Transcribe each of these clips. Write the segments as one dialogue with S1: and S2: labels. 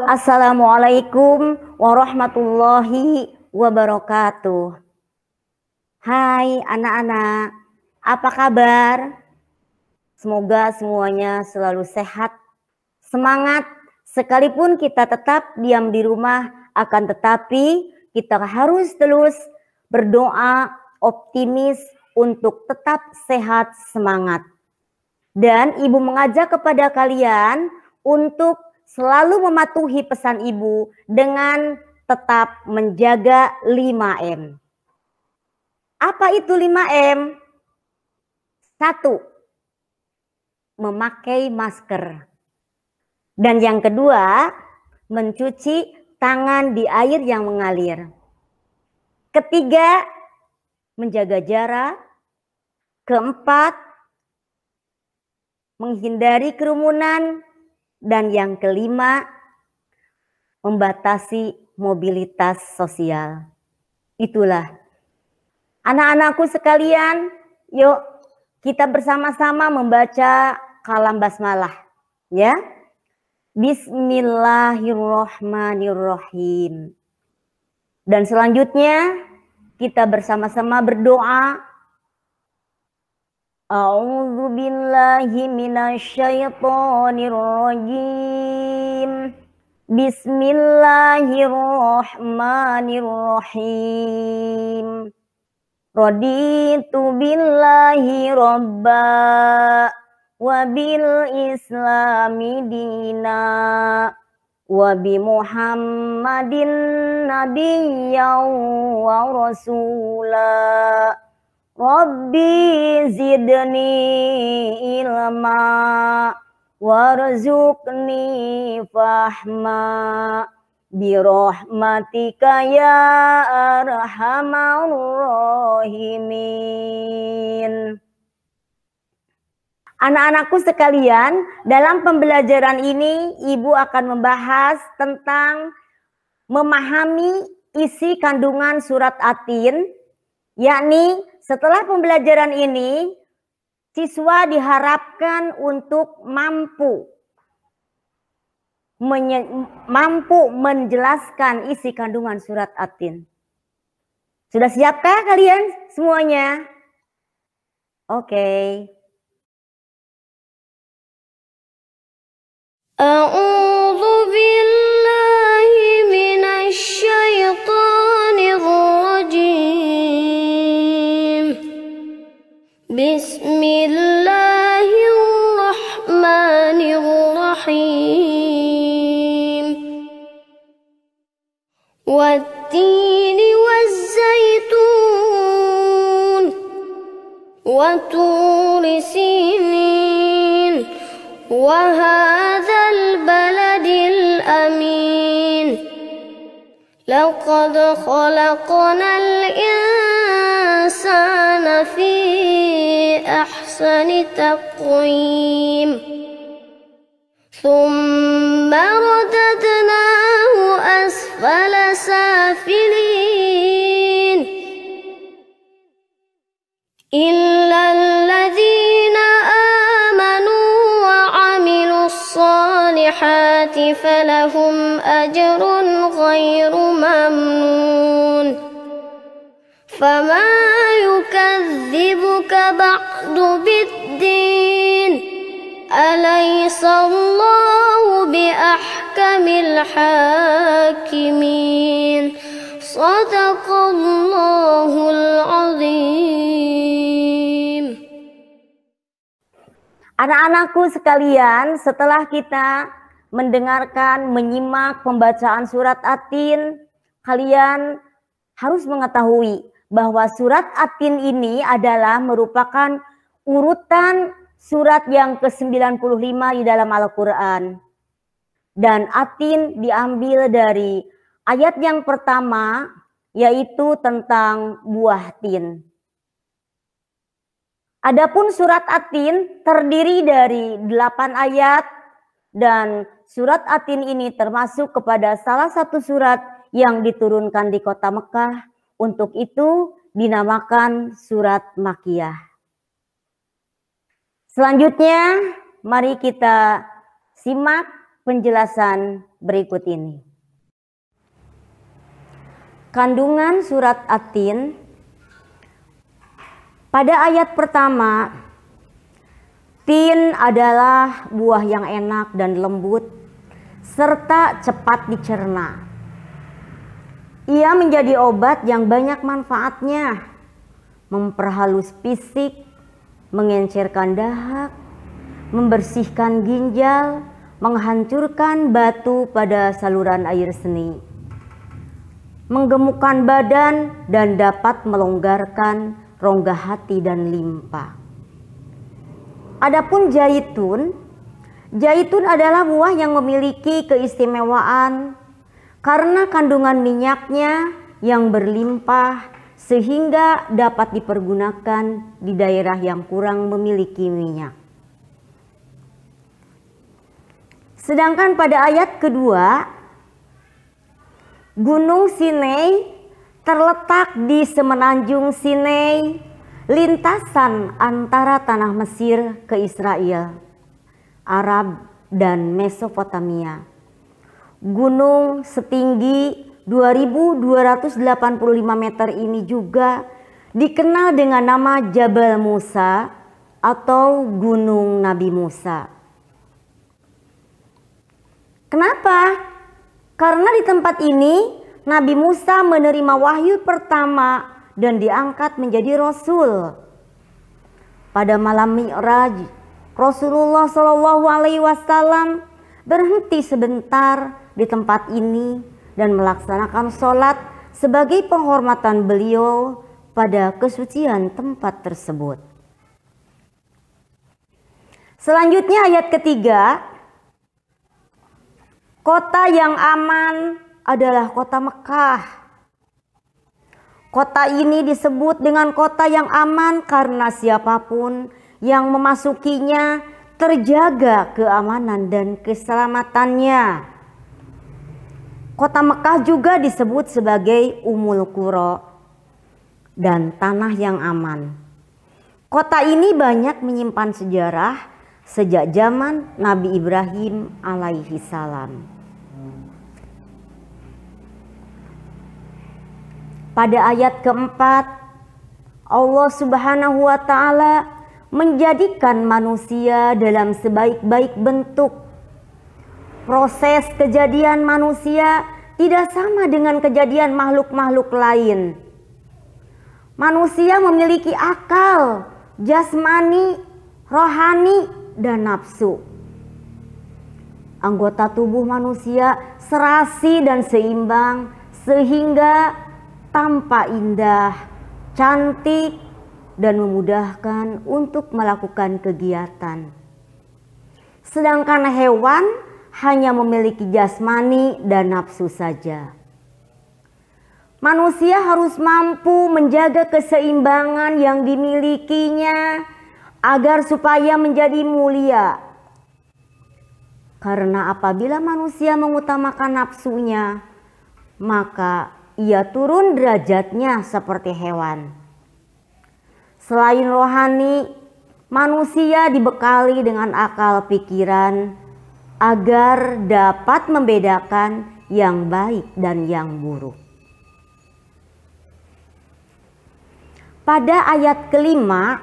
S1: Assalamualaikum warahmatullahi wabarakatuh. Hai anak-anak, apa kabar? Semoga semuanya selalu sehat, semangat, sekalipun kita tetap diam di rumah, akan tetapi kita harus terus berdoa, optimis untuk tetap sehat, semangat. Dan ibu mengajak kepada kalian untuk selalu mematuhi pesan ibu dengan tetap menjaga 5M. Apa itu 5M? 1. Memakai masker. Dan yang kedua, mencuci tangan di air yang mengalir. Ketiga, menjaga jarak. Keempat, menghindari kerumunan. Dan yang kelima, membatasi mobilitas sosial. Itulah. Anak-anakku sekalian, yuk kita bersama-sama membaca kalam basmalah. Ya. Bismillahirrahmanirrahim. Dan selanjutnya kita bersama-sama berdoa. A'udzu billahi minasyaitonir rajim. Bismillahirrahmanirrahim. Raditu billahi robba wa bil islami dina wa bi Muhammadin nabiyyan wa rasula. Rabbi zidni ilma warzuqni fahma birahmatika ya arhamar rahimin. Anak-anakku sekalian, dalam pembelajaran ini ibu akan membahas tentang memahami isi kandungan surat At-Tin, yakni setelah pembelajaran ini, siswa diharapkan untuk mampu menjelaskan isi kandungan surat At-Tin. Sudah siapkah kalian semuanya? Oke.
S2: A'udzu billahi minasyaitonir rajim. Bismillahirrahmanirrahim. Wat-tini waz-zaitun wa turi sinin wa hadzal baladil amin. Laqad khalaqnal insana fi ahsani taqwim. Thumma radadnahu asfala safilin. Illa alladhina amanu wa 'amilus salihati falahum ajrun ghairu mamnun. Fama yukadzibuka ba'du biddin. Alaysallahu biahkamil hakimin. Sadaqallahul azim.
S1: Anak-anakku sekalian, setelah kita mendengarkan, menyimak pembacaan surat At-Tin, kalian harus mengetahui bahwa surat At-Tin ini adalah merupakan urutan surat yang ke-95 di dalam Al-Quran. Dan At-Tin diambil dari ayat yang pertama, yaitu tentang buah tin. Adapun surat At-Tin terdiri dari 8 ayat, dan surat At-Tin ini termasuk kepada salah satu surat yang diturunkan di kota Mekah. Untuk itu dinamakan surat Makkiyah. Selanjutnya, mari kita simak penjelasan berikut ini. Kandungan surat At-Tin pada ayat pertama, tin adalah buah yang enak dan lembut serta cepat dicerna. Ia menjadi obat yang banyak manfaatnya, memperhalus fisik, mengencerkan dahak, membersihkan ginjal, menghancurkan batu pada saluran air seni, menggemukkan badan dan dapat melonggarkan rongga hati dan limpa. Adapun zaitun adalah buah yang memiliki keistimewaan karena kandungan minyaknya yang berlimpah sehingga dapat dipergunakan di daerah yang kurang memiliki minyak. Sedangkan pada ayat kedua, Gunung Sinai terletak di semenanjung Sinai, lintasan antara tanah Mesir ke Israel, Arab, dan Mesopotamia. Gunung setinggi 2285 meter ini juga dikenal dengan nama Jabal Musa atau Gunung Nabi Musa. Kenapa? Karena di tempat ini Nabi Musa menerima wahyu pertama dan diangkat menjadi rasul. Pada malam Mi'raj, Rasulullah SAW berhenti sebentar di tempat ini dan melaksanakan sholat sebagai penghormatan beliau pada kesucian tempat tersebut. Selanjutnya ayat ketiga, kota yang aman adalah kota Mekah. Kota ini disebut dengan kota yang aman karena siapapun yang memasukinya terjaga keamanan dan keselamatannya. Kota Mekah juga disebut sebagai Ummul Qura dan tanah yang aman. Kota ini banyak menyimpan sejarah sejak zaman Nabi Ibrahim alaihi salam. Pada ayat keempat, Allah Subhanahu wa Ta'ala menjadikan manusia dalam sebaik-baik bentuk. Proses kejadian manusia tidak sama dengan kejadian makhluk-makhluk lain. Manusia memiliki akal, jasmani, rohani, dan nafsu. Anggota tubuh manusia serasi dan seimbang sehingga tampak indah, cantik, dan memudahkan untuk melakukan kegiatan. Sedangkan hewan hanya memiliki jasmani dan nafsu saja. Manusia harus mampu menjaga keseimbangan yang dimilikinya agar supaya menjadi mulia. Karena apabila manusia mengutamakan nafsunya, maka ia turun derajatnya seperti hewan. Selain rohani, manusia dibekali dengan akal pikiran agar dapat membedakan yang baik dan yang buruk. Pada ayat kelima,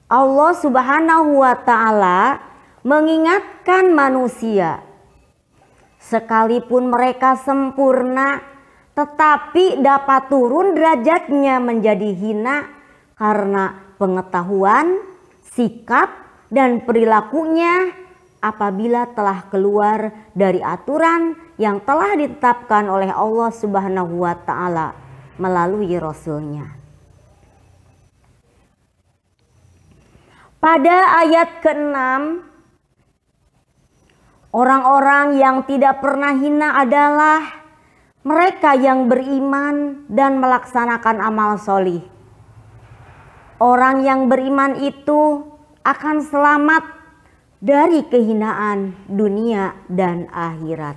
S1: Allah Subhanahu wa Ta'ala mengingatkan manusia, sekalipun mereka sempurna, tetapi dapat turun derajatnya menjadi hina karena pengetahuan, sikap, dan perilakunya apabila telah keluar dari aturan yang telah ditetapkan oleh Allah Subhanahu wa Ta'ala melalui Rasul-Nya. Pada ayat ke-6, orang-orang yang tidak pernah hina adalah mereka yang beriman dan melaksanakan amal solih. Orang yang beriman itu akan selamat dari kehinaan dunia dan akhirat.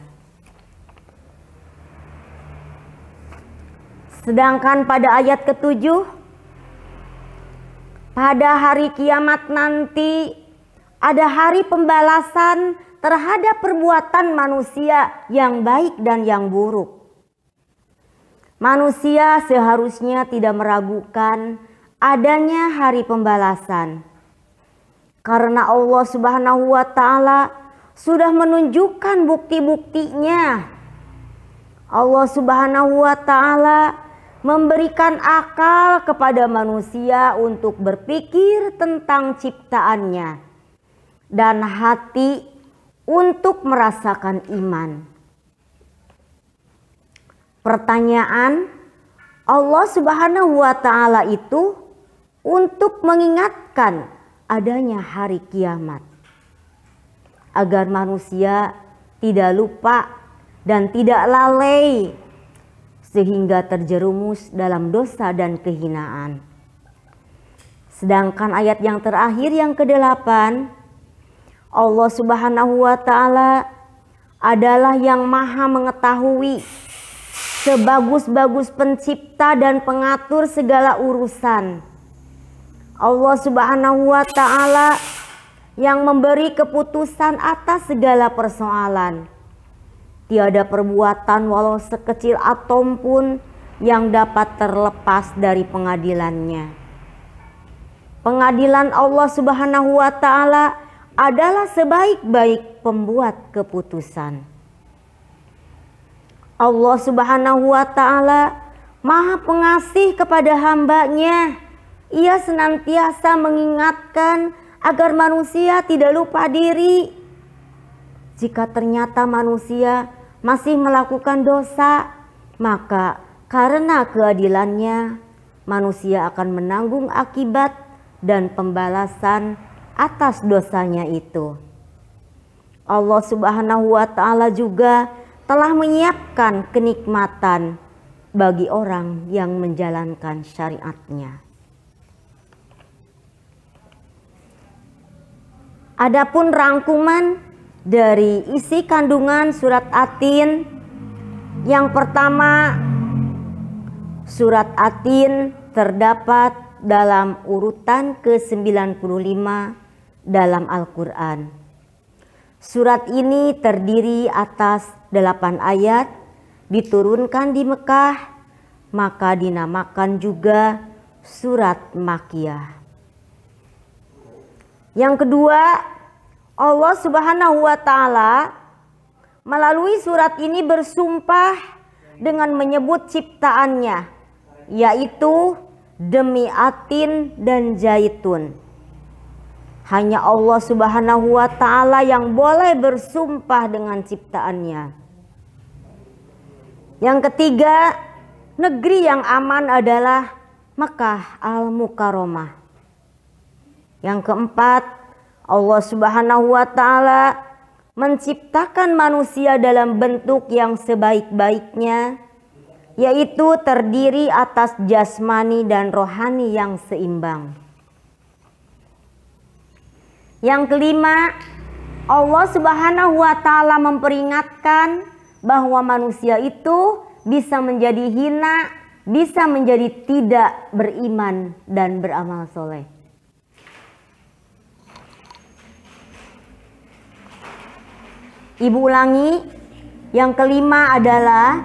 S1: Sedangkan pada ayat ke-7, pada hari kiamat nanti ada hari pembalasan terhadap perbuatan manusia yang baik dan yang buruk. Manusia seharusnya tidak meragukan adanya hari pembalasan. Karena Allah Subhanahu wa Ta'ala sudah menunjukkan bukti-buktinya. Allah Subhanahu wa Ta'ala memberikan akal kepada manusia untuk berpikir tentang ciptaannya dan hati untuk merasakan iman. Pertanyaan, Allah Subhanahu wa Ta'ala itu untuk mengingatkan adanya hari kiamat agar manusia tidak lupa dan tidak lalai sehingga terjerumus dalam dosa dan kehinaan. Sedangkan ayat yang terakhir yang ke-8, Allah Subhanahu wa Ta'ala adalah yang maha mengetahui, sebagus-bagus pencipta dan pengatur segala urusan. Allah Subhanahu wa Ta'ala yang memberi keputusan atas segala persoalan. Tiada perbuatan walau sekecil atom pun yang dapat terlepas dari pengadilannya. Pengadilan Allah Subhanahu wa Ta'ala adalah sebaik-baik pembuat keputusan. Allah Subhanahu wa Ta'ala maha pengasih kepada hambanya. Ia senantiasa mengingatkan agar manusia tidak lupa diri. Jika ternyata manusia masih melakukan dosa, maka karena keadilannya manusia akan menanggung akibat dan pembalasan atas dosanya itu. Allah Subhanahu wa Ta'ala juga telah menyiapkan kenikmatan bagi orang yang menjalankan syariatnya. Adapun rangkuman dari isi kandungan surat At-Tin, yang pertama, surat At-Tin terdapat dalam urutan ke-95 dalam Al-Quran. Surat ini terdiri atas 8 ayat, diturunkan di Mekah, maka dinamakan juga surat Makkiyah. Yang kedua, Allah Subhanahu wa Ta'ala melalui surat ini bersumpah dengan menyebut ciptaannya, yaitu demi At-Tin dan Zaitun. Hanya Allah Subhanahu wa Ta'ala yang boleh bersumpah dengan ciptaannya. Yang ketiga, negeri yang aman adalah Mekah Al-Mukarramah. Yang keempat, Allah Subhanahu wa Ta'ala menciptakan manusia dalam bentuk yang sebaik-baiknya, yaitu terdiri atas jasmani dan rohani yang seimbang. Yang kelima, Allah Subhanahu wa Ta'ala memperingatkan bahwa manusia itu bisa menjadi hina, bisa menjadi tidak beriman dan beramal soleh. Ibu ulangi, yang kelima adalah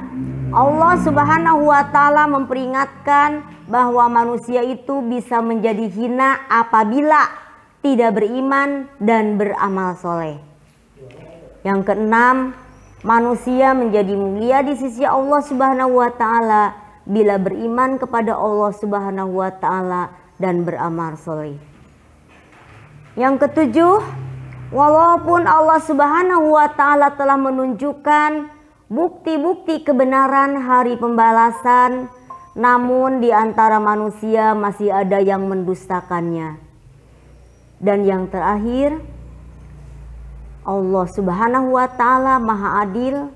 S1: Allah Subhanahu wa Ta'ala memperingatkan bahwa manusia itu bisa menjadi hina apabila tidak beriman dan beramal soleh. Yang keenam, manusia menjadi mulia di sisi Allah Subhanahu wa Ta'ala bila beriman kepada Allah Subhanahu wa Ta'ala dan beramal soleh. Yang ketujuh, walaupun Allah Subhanahu wa Ta'ala telah menunjukkan bukti-bukti kebenaran hari pembalasan, namun di antara manusia masih ada yang mendustakannya. Dan yang terakhir, Allah Subhanahu wa Ta'ala maha adil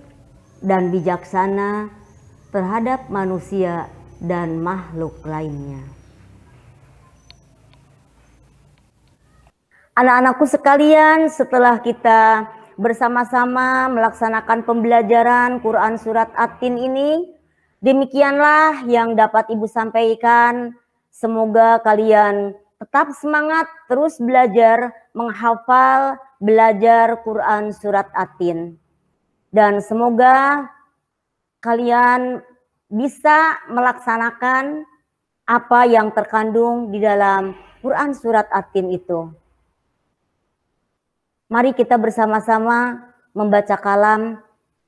S1: dan bijaksana terhadap manusia dan makhluk lainnya. Anak-anakku sekalian, setelah kita bersama-sama melaksanakan pembelajaran Quran Surat At-Tin ini, demikianlah yang dapat Ibu sampaikan. Semoga kalian tetap semangat terus belajar, menghafal, belajar Quran surat Atin. Dan semoga kalian bisa melaksanakan apa yang terkandung di dalam Quran surat Atin itu. Mari kita bersama-sama membaca kalam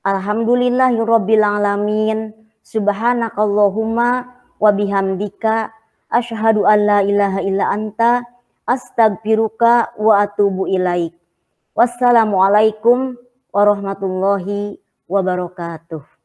S1: Alhamdulillahirabbil alamin, subhanakallahumma wa bihamdika asyhadu an la ilaha illa anta astagfiruka wa atubu ilaik. Wassalamualaikum warahmatullahi wabarakatuh.